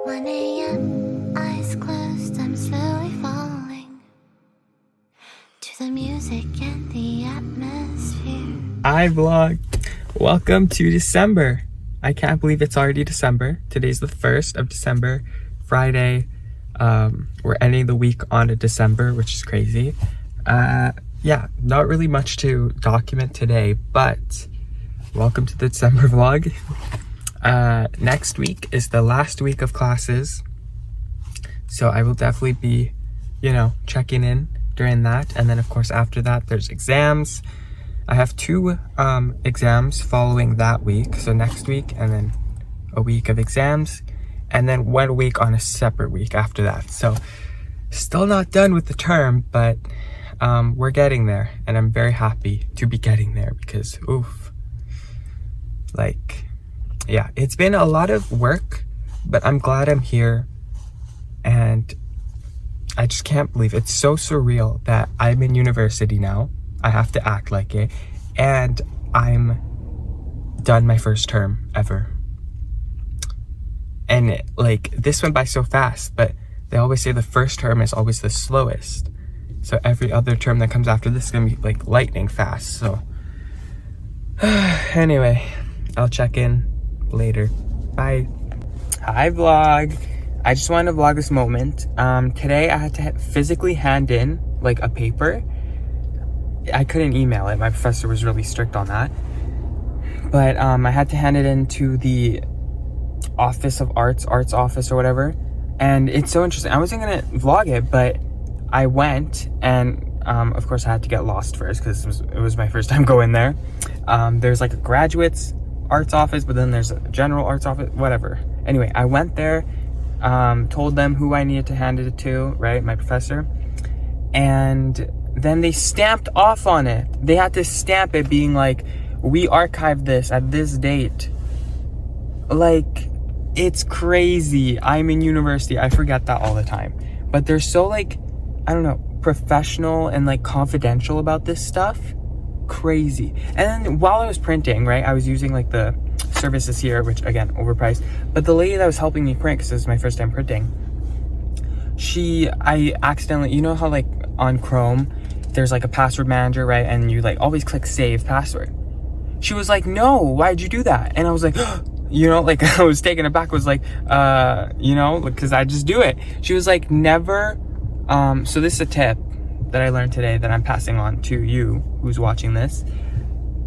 1 a.m., eyes closed, I'm slowly falling to the music and the atmosphere. Hi vlog! Welcome to December. I can't believe it's already December. Today's the 1st of December, Friday. We're ending the week on December, which is crazy. Yeah, not really much to document today, but welcome to the December vlog. Next week is the last week of classes, so I will definitely be, checking in during that. And then of course after that there's exams. I have 2 exams following that week, so next week and then a week of exams, and then 1 week on a separate week after that. So still not done with the term, but we're getting there, and I'm very happy to be getting there because yeah, it's been a lot of work, but I'm glad I'm here. And I just can't believe it's so surreal that I'm in university now. I have to act like it, and I'm done my first term ever. And this went by so fast, but they always say the first term is always the slowest. So every other term that comes after this is gonna be like lightning fast. So anyway, I'll check in later. Bye. Hi vlog. I just wanted to vlog this moment. Today I had to physically hand in a paper. I couldn't email it. My professor was really strict on that. But I had to hand it in to the Office of Arts office or whatever. And it's so interesting. I wasn't gonna vlog it, but I went, and of course I had to get lost first because it was my first time going there. There's a graduates arts office, but then there's a general arts office, whatever. Anyway, I went there, told them who I needed to hand it to, right, my professor, and then they stamped off on it. They had to stamp it being we archived this at this date. It's crazy. I'm in university. I forget that all the time, but they're so I don't know, professional and confidential about this stuff. Crazy. And then while I was printing, right, I was using the services here, which again, overpriced, but the lady that was helping me print, because this is my first time printing, I accidentally, you know how on Chrome there's a password manager, right, and you always click save password. She was like, no, why'd you do that? And I was like, I was taken aback, was because I just do it. She was like, never. So this is a tip that I learned today that I'm passing on to you who's watching this.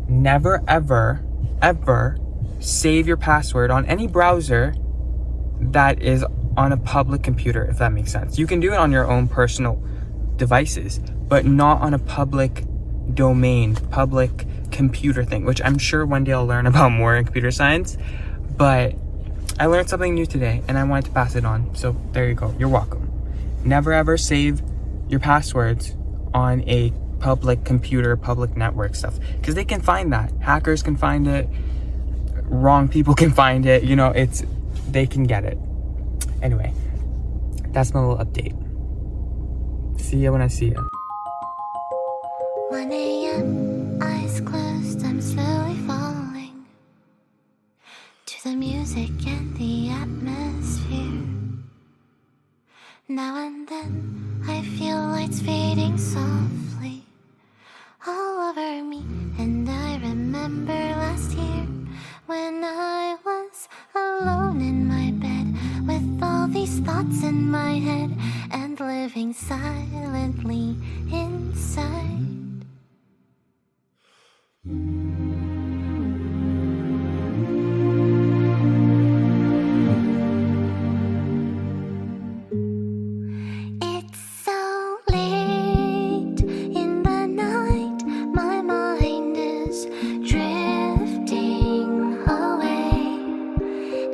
Never, ever, ever save your password on any browser that is on a public computer, if that makes sense. You can do it on your own personal devices, but not on a public domain, public computer thing, which I'm sure one day I'll learn about more in computer science. But I learned something new today, and I wanted to pass it on. So there you go. You're welcome. Never ever save your passwords on a public computer, public network stuff, because they can find that. Hackers can find it. Wrong people can find it. They can get it. Anyway, that's my little update. See ya when I see ya. 1 a.m., eyes closed, I'm slowly falling to the music and the atmosphere. Now and then I feel lights fading softly all over me, and I remember last year when I was alone in my bed with all these thoughts in my head and living silently inside. It's so late in the night, my mind is drifting away.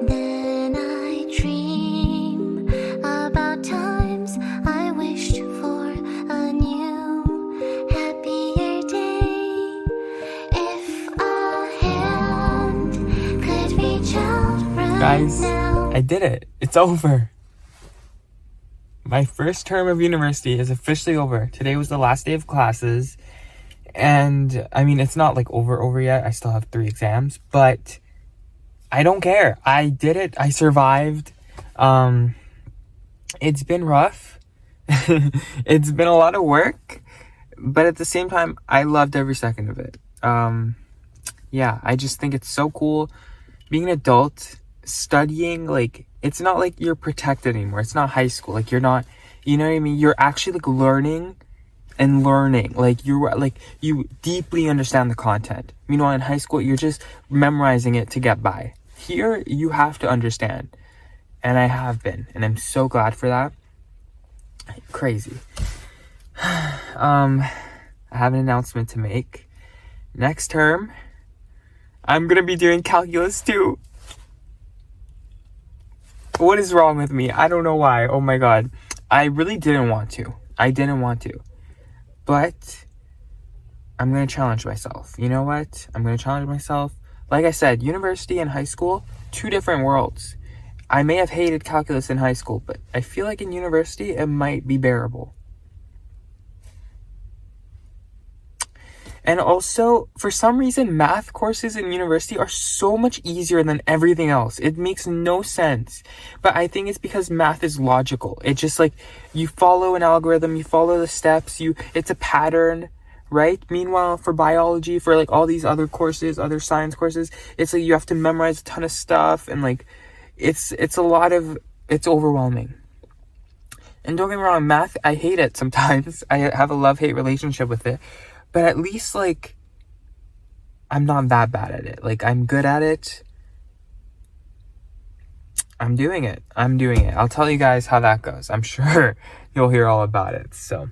Then I dream about times I wished for a new, happier day. If a hand could reach out right Guys, now. I did it. It's over. My first term of university is officially over. Today was the last day of classes. And I mean, it's not over yet. I still have 3 exams, but I don't care. I did it. I survived. It's been rough. It's been a lot of work, but at the same time, I loved every second of it. Yeah, I just think it's so cool being an adult, studying. Like, it's not like you're protected anymore. It's not high school. Like, you're not, you know what I mean? You're actually like learning and learning. Like, you deeply understand the content. Meanwhile, in high school, you're just memorizing it to get by. Here, you have to understand. And I have been, and I'm so glad for that. Crazy. I have an announcement to make. Next term, I'm gonna be doing calculus too. What is wrong with me? I don't know why. Oh my god. I really didn't want to. But I'm gonna challenge myself. You know what? I'm gonna challenge myself. Like I said, university and high school, two different worlds. I may have hated calculus in high school, but I feel like in university it might be bearable. And also, for some reason, math courses in university are so much easier than everything else. It makes no sense. But I think it's because math is logical. It's just like, you follow an algorithm, you follow the steps, it's a pattern, right? Meanwhile, for biology, for like all these other courses, other science courses, it's like you have to memorize a ton of stuff, and like, it's overwhelming. And don't get me wrong, math, I hate it sometimes. I have a love-hate relationship with it. But at least, like, I'm not that bad at it. Like, I'm good at it. I'm doing it. I'll tell you guys how that goes. I'm sure you'll hear all about it. So,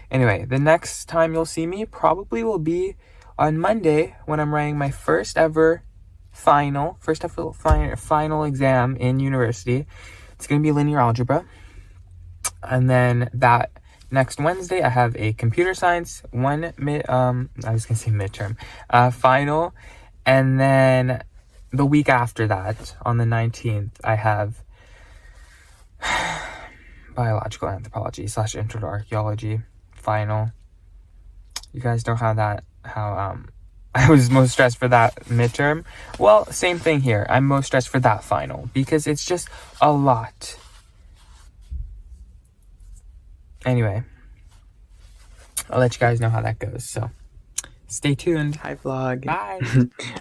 anyway, the next time you'll see me probably will be on Monday when I'm writing my first ever final exam in university. It's going to be linear algebra. And then that next Wednesday, I have a computer science midterm final, and then the week after that, on the 19th, I have biological anthropology / intro to archaeology final. You guys know how I was most stressed for that midterm. Well, same thing here. I'm most stressed for that final because it's just a lot. Anyway, I'll let you guys know how that goes. So, stay tuned. Hi, vlog. Bye.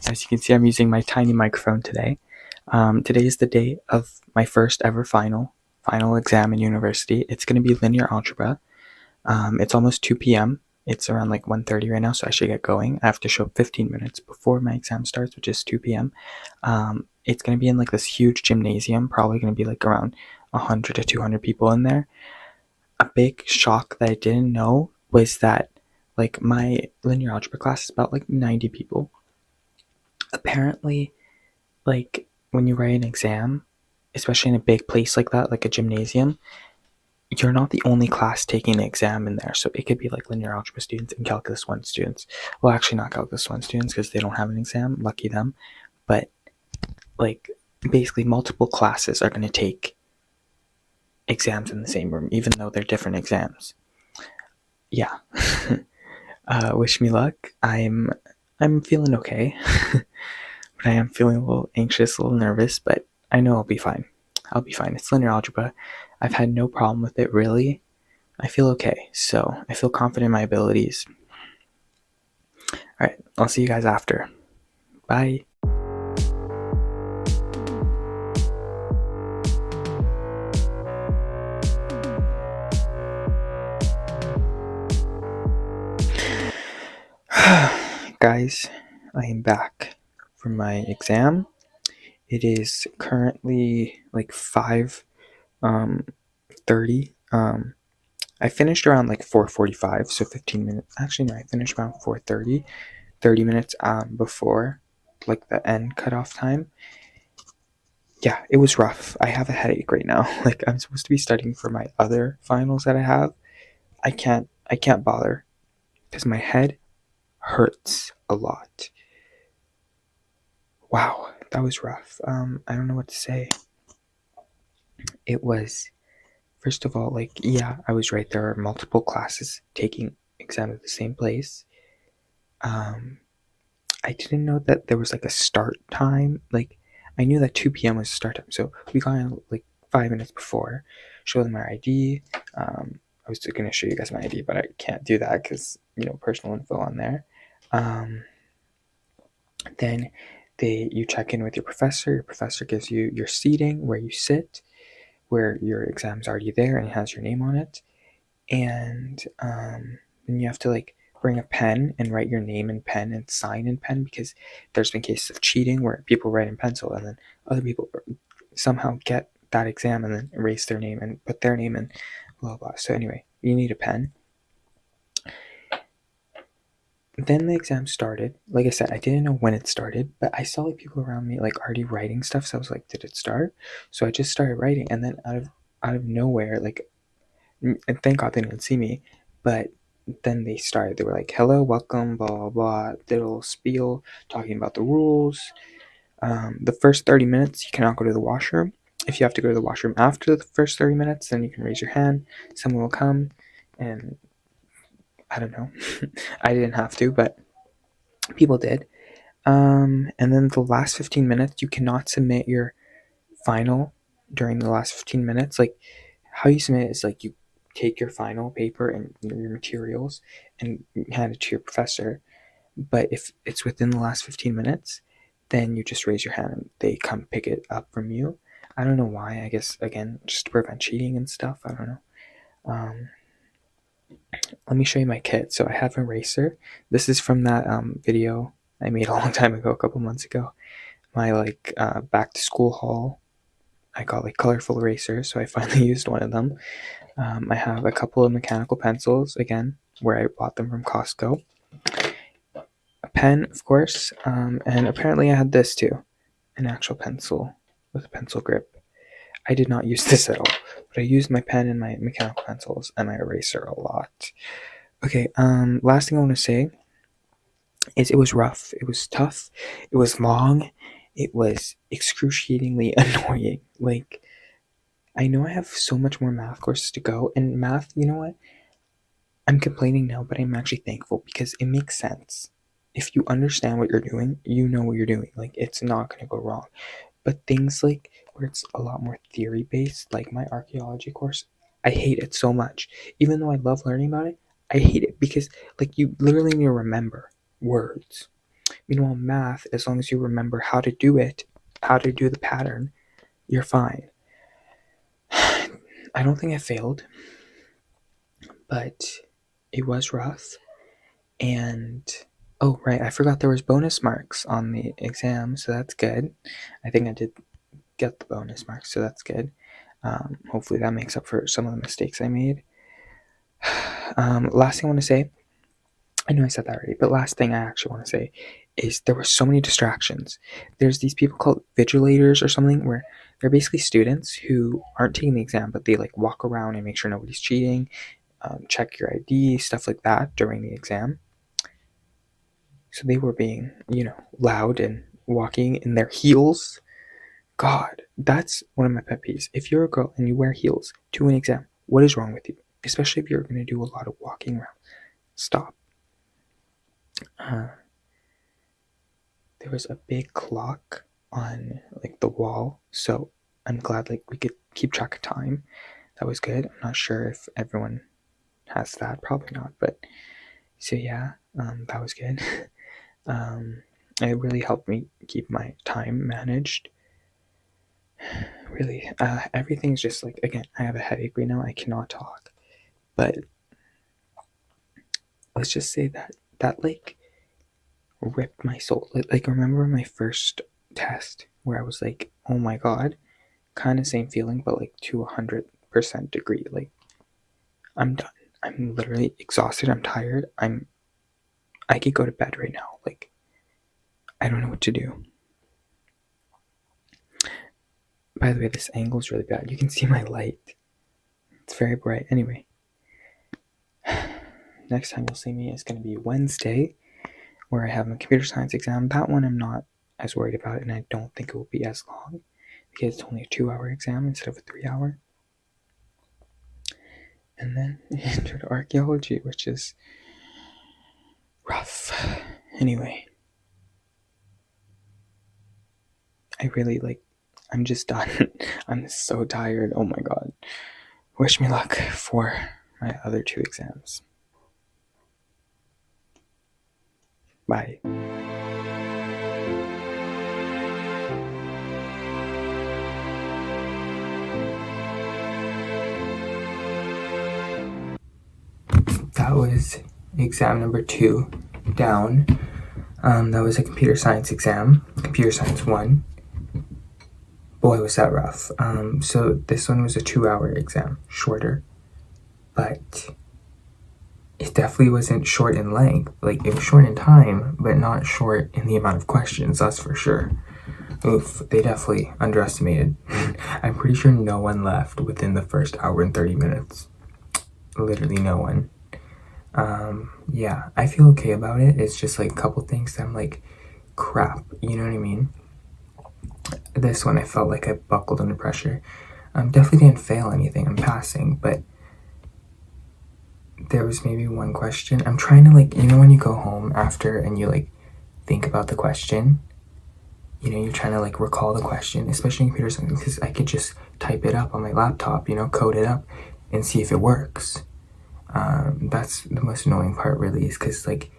As you can see, I'm using my tiny microphone today. Today is the day of my first ever final exam in university. It's going to be linear algebra. It's almost 2 p.m. It's around like 1:30 right now, so I should get going. I have to show up 15 minutes before my exam starts, which is 2 p.m. It's going to be in like this huge gymnasium, probably going to be like around 100 to 200 people in there. A big shock that I didn't know was that like my linear algebra class is about like 90 people. Apparently, like when you write an exam, especially in a big place like that, like a gymnasium, you're not the only class taking the exam in there. So it could be like linear algebra students and calculus 1 students. Well, actually not calculus 1 students because they don't have an exam, lucky them. But like basically multiple classes are going to take exams in the same room, even though they're different exams. Yeah. Wish me luck. I'm feeling okay. But I am feeling a little anxious, a little nervous, but I know I'll be fine. It's linear algebra. I've had no problem with it, really. I feel okay, so I feel confident in my abilities. Alright, I'll see you guys after. Bye. Guys, I am back from my exam. It is currently like 5:30. I finished around like 4:45, so 15 minutes. Actually, no, I finished around 4:30, 30 minutes before like the end cutoff time. Yeah, it was rough. I have a headache right now. Like, I'm supposed to be studying for my other finals that I have. I can't bother because my head hurts a lot. Wow, that was rough. I don't know what to say. It was, first of all, like, yeah, I was right. There are multiple classes taking exam at the same place. I didn't know that there was like a start time. Like, I knew that 2 p.m. was start time, so we got in like 5 minutes before, show them my ID. I was going to show you guys my ID, but I can't do that because, personal info on there. Then you check in with your professor. Your professor gives you your seating, where you sit, where your exam's already there and it has your name on it. And then you have to bring a pen and write your name in pen and sign in pen, because there's been cases of cheating where people write in pencil and then other people somehow get that exam and then erase their name and put their name in, blah blah. So anyway, you need a pen. Then the exam started. Like I said, I didn't know when it started, but I saw people around me already writing stuff, so I was like, did it start? So I just started writing, and then out of nowhere, and thank God they didn't see me, but then they started. They were like, hello, welcome, blah blah blah, did a little spiel talking about the rules. The first 30 minutes you cannot go to the washroom. If you have to go to the washroom after the first 30 minutes, then you can raise your hand, someone will come, and I don't know. I didn't have to, but people did. And then the last 15 minutes, you cannot submit your final during the last 15 minutes. How you submit it is you take your final paper and your materials and hand it to your professor. But if it's within the last 15 minutes, then you just raise your hand and they come pick it up from you. I don't know why. I guess, again, just to prevent cheating and stuff. I don't know. Let me show you my kit. So I have an eraser. This is from that video I made a long time ago, a couple months ago. My back to school haul. I got colorful erasers, so I finally used one of them. I have a couple of mechanical pencils, again, where I bought them from Costco. A pen, of course, and apparently I had this too, an actual pencil with a pencil grip. I did not use this at all, but I used my pen and my mechanical pencils and my eraser a lot. Okay, last thing I want to say is it was rough, it was tough, it was long, it was excruciatingly annoying. I know I have so much more math courses to go, and math, you know what? I'm complaining now, but I'm actually thankful because it makes sense. If you understand what you're doing, you know what you're doing. It's not going to go wrong. But things where it's a lot more theory-based, like my archaeology course, I hate it so much. Even though I love learning about it, I hate it because, you literally need to remember words. Meanwhile, math, as long as you remember how to do it, how to do the pattern, you're fine. I don't think I failed, but it was rough. And oh right, I forgot there was bonus marks on the exam, so that's good. I think I did get the bonus marks, so that's good. Hopefully that makes up for some of the mistakes I made. Last thing I want to say, I know I said that already, but last thing I actually want to say is there were so many distractions. There's these people called vigilators or something, where they're basically students who aren't taking the exam, but they walk around and make sure nobody's cheating, check your ID, stuff like that during the exam. So they were being, loud and walking in their heels. God, that's one of my pet peeves. If you're a girl and you wear heels to an exam, what is wrong with you? Especially if you're going to do a lot of walking around. Stop. There was a big clock on the wall, so I'm glad we could keep track of time. That was good. I'm not sure if everyone has that, probably not, but so yeah, that was good. It really helped me keep my time managed. Really, everything's just again, I have a headache right now, I cannot talk, but let's just say that ripped my soul. Remember my first test where I was oh my god, kind of same feeling, but to 100% degree. I'm done. I'm literally exhausted. I'm tired. I could go to bed right now. I don't know what to do. By the way, this angle is really bad. You can see my light. It's very bright. Anyway, next time you'll see me is going to be Wednesday, where I have my computer science exam. That one I'm not as worried about, and I don't think it will be as long because it's only a 2-hour exam instead of a 3-hour. And then intro to archaeology, which is rough. Anyway, I really I'm just done. I'm so tired. Oh my god. Wish me luck for my other 2 exams. Bye. That was exam number 2 down. That was a computer science exam, computer science 1. Boy, was that rough. So this one was a 2-hour exam, shorter, but it definitely wasn't short in length. Like, it was short in time, but not short in the amount of questions, that's for sure. Oof, they definitely underestimated. I'm pretty sure no one left within the first hour and 30 minutes. Literally no one. Yeah, I feel okay about it. It's just like a couple things that I'm like, crap, you know what I mean? This one I felt like I buckled under pressure. Definitely didn't fail anything, I'm passing, but there was maybe one question. I'm trying to, like, you know when you go home after and you like think about the question? You know, you're trying to like recall the question, especially in computer science, because I could just type it up on my laptop, you know, code it up and see if it works. That's the most annoying part really, is because like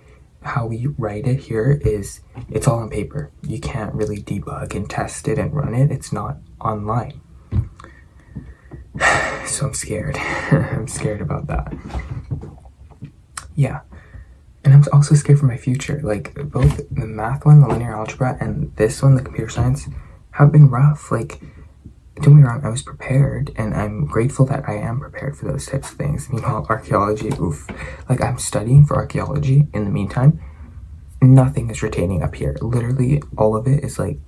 how we write it here is it's all on paper. You can't really debug and test it and run it. It's not online. So I'm scared. I'm scared about that. Yeah. And I'm also scared for my future. Like, both the math one, the linear algebra, and this one, the computer science, have been rough. Like, don't get me wrong, I was prepared, and I'm grateful that I am prepared for those types of things. Meanwhile, archaeology, oof. Like, I'm studying for archaeology in the meantime. Nothing is retaining up here. Literally, all of it is, like,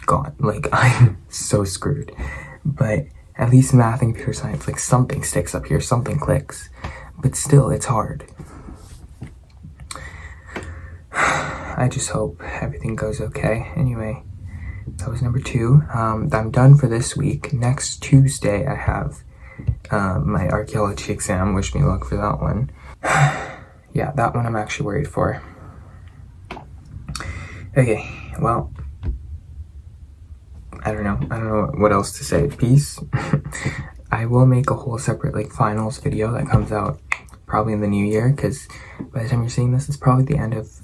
gone. Like, I'm so screwed. But at least math and computer science, like, something sticks up here, something clicks. But still, it's hard. I just hope everything goes okay. Anyway, that was number 2. I'm done for this week. Next Tuesday, I have my archaeology exam. Wish me luck for that one. Yeah, that one I'm actually worried for. Okay, well, I don't know what else to say. Peace. I will make a whole separate like finals video that comes out probably in the new year, because by the time you're seeing this, it's probably the end of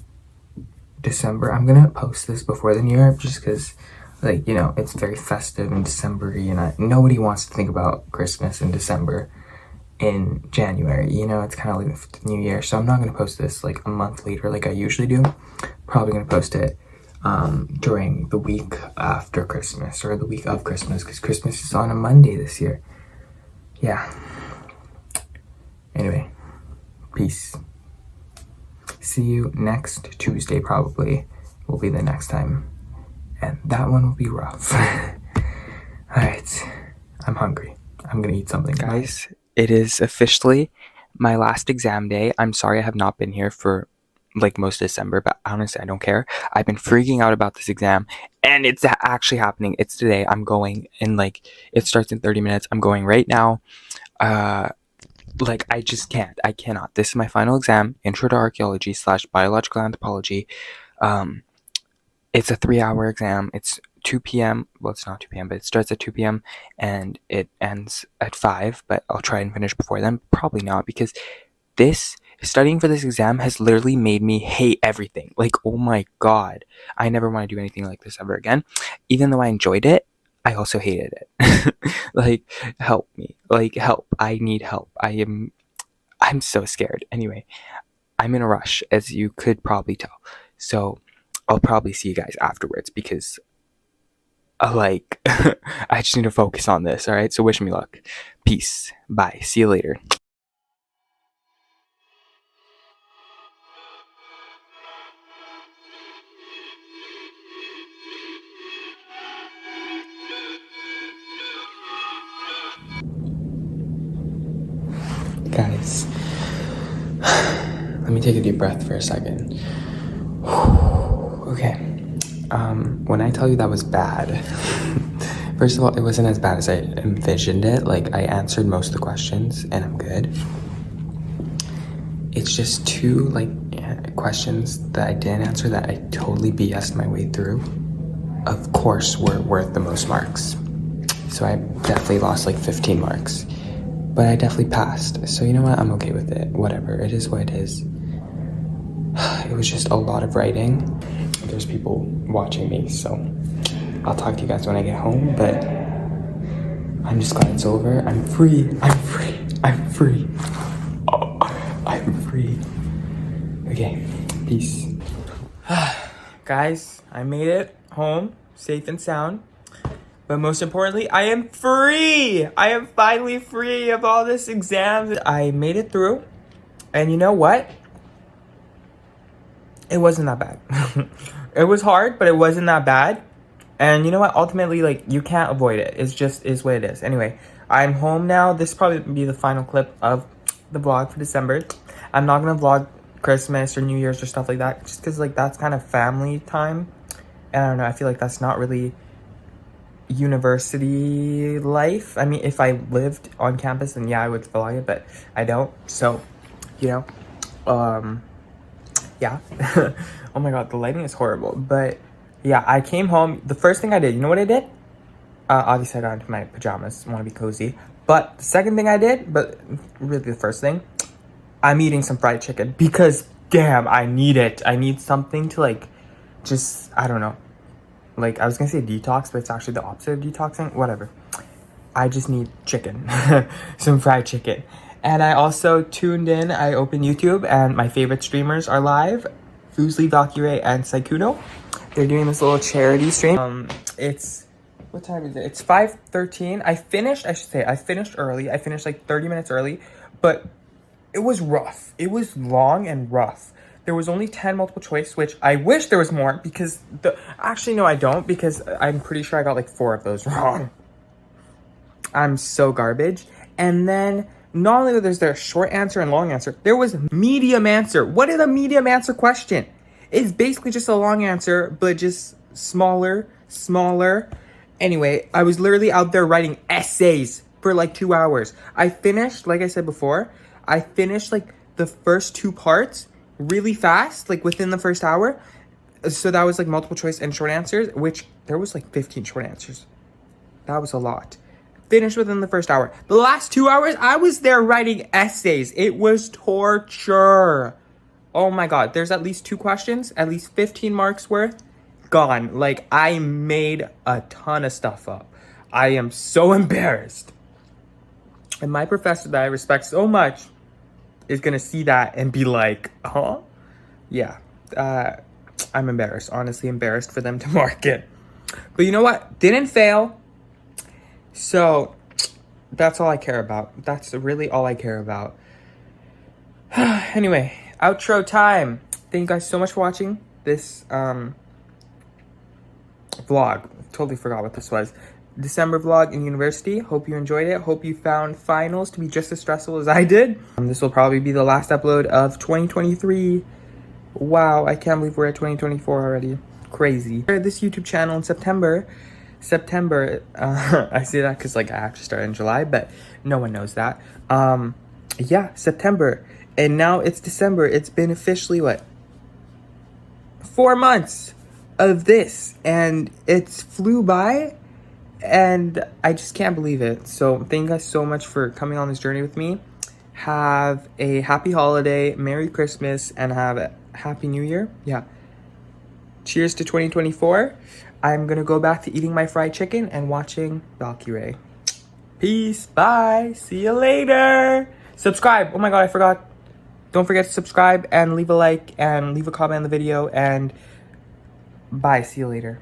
December. I'm gonna post this before the new year just because, like, you know, it's very festive in December-y, and nobody wants to think about Christmas in December in January, you know. It's kind of like the new year, so I'm not gonna post this like a month later like I usually do. Probably gonna post it during the week after Christmas, or the week of Christmas, because Christmas is on a Monday this year. Yeah. Anyway, peace. See you next Tuesday, probably will be the next time, and that one will be rough. Alright, I'm hungry. I'm gonna eat something. Guys, it is officially my last exam day. I'm sorry I have not been here for like most of December, but honestly I don't care. I've been freaking out about this exam, and it's actually happening. It's today. I'm going in, like, it starts in 30 minutes. I'm going right now. Like, I just can't. I cannot. This is my final exam, Intro to Archaeology / Biological Anthropology. It's a 3-hour exam. It's 2 p.m. Well, it's not 2 p.m., but it starts at 2 p.m. and it ends at 5, but I'll try and finish before then. Probably not, because studying for this exam has literally made me hate everything. Like, oh my god. I never want to do anything like this ever again. Even though I enjoyed it, I also hated it. Like, help me. Like, help. I need help. I'm so scared. Anyway, I'm in a rush, as you could probably tell. So I'll probably see you guys afterwards, because I just need to focus on this. All right. So wish me luck. Peace. Bye. See you later. Guys, let me take a deep breath for a second. Okay. When I tell you that was bad, first of all, it wasn't as bad as I envisioned it. Like, I answered most of the questions and I'm good. It's just 2 questions that I didn't answer that I totally BS'd my way through. of course, were worth the most marks. So I definitely lost like 15 marks. But I definitely passed. So you know what? I'm okay with it. Whatever. It is what it is. It was just a lot of writing. There's people watching me, so I'll talk to you guys when I get home. But I'm just glad it's over. I'm free. I'm free. I'm free. Oh, I'm free. Okay. Peace. Guys, I made it home safe and sound. But most importantly, I am free! I am finally free of all this exams. I made it through. And you know what? It wasn't that bad. It was hard, but it wasn't that bad. And you know what? Ultimately, like, you can't avoid it. It's just is what it is. Anyway, I'm home now. This will probably be the final clip of the vlog for December. I'm not going to vlog Christmas or New Year's or stuff like that. Just because, like, that's kind of family time. And I don't know. I feel like that's not really university life. I mean, if I lived on campus, then yeah, I would vlog it, but I don't. So, you know, yeah. Oh my god, the lighting is horrible. But yeah, I came home. The first thing I did, you know what I did? Obviously I got into my pajamas, want to be cozy. But the second thing I did, but really the first thing, I'm eating some fried chicken because damn, I need it. I need something to like, just, I don't know. Like, I was gonna say detox, but it's actually the opposite of detoxing. Whatever. I just need chicken. Some fried chicken. And I also tuned in. I opened YouTube, and my favorite streamers are live. Fusli, Valkyrie, and Saikuno. They're doing this little charity stream. It's... What time is it? It's 5:13. I finished early. I finished like 30 minutes early. But it was rough. It was long and rough. There was only 10 multiple choice, which I wish there was more because actually, no, I don't, because I'm pretty sure I got like 4 of those wrong. I'm so garbage. And then not only was there a short answer and long answer, there was medium answer. What is a medium answer question? It's basically just a long answer, but just smaller. Anyway, I was literally out there writing essays for like 2 hours. I finished, like I said before, I finished like the first 2 parts really fast, like within the first hour. So that was like multiple choice and short answers, which there was like 15 short answers. That was a lot. Finished within the first hour. The last 2 hours, I was there writing essays. It was torture. Oh my god, there's at least 2 questions, at least 15 marks worth, gone. Like, I made a ton of stuff up. I am so embarrassed. And my professor that I respect so much is gonna see that and be like, huh? Yeah, I'm embarrassed. Honestly embarrassed for them to mark it. But you know what? Didn't fail. So that's all I care about. That's really all I care about. Anyway, outro time. Thank you guys so much for watching this vlog. Totally forgot what this was. December vlog in university. Hope you enjoyed it. Hope you found finals to be just as stressful as I did. This will probably be the last upload of 2023. Wow, I can't believe we're at 2024 already. Crazy. This YouTube channel in September, I say that because like I actually started in July, but no one knows that. Yeah, September. And now it's December. It's been officially what? 4 months of this, and it's flew by. And I just can't believe it. So thank you guys so much for coming on this journey with me. Have a happy holiday, Merry Christmas, and have a Happy New Year. Yeah. Cheers to 2024. I'm gonna go back to eating my fried chicken and watching Valkyrie. Peace. Bye. See you later. Subscribe. Oh my god, I forgot. Don't forget to subscribe and leave a like and leave a comment on the video. And bye. See you later.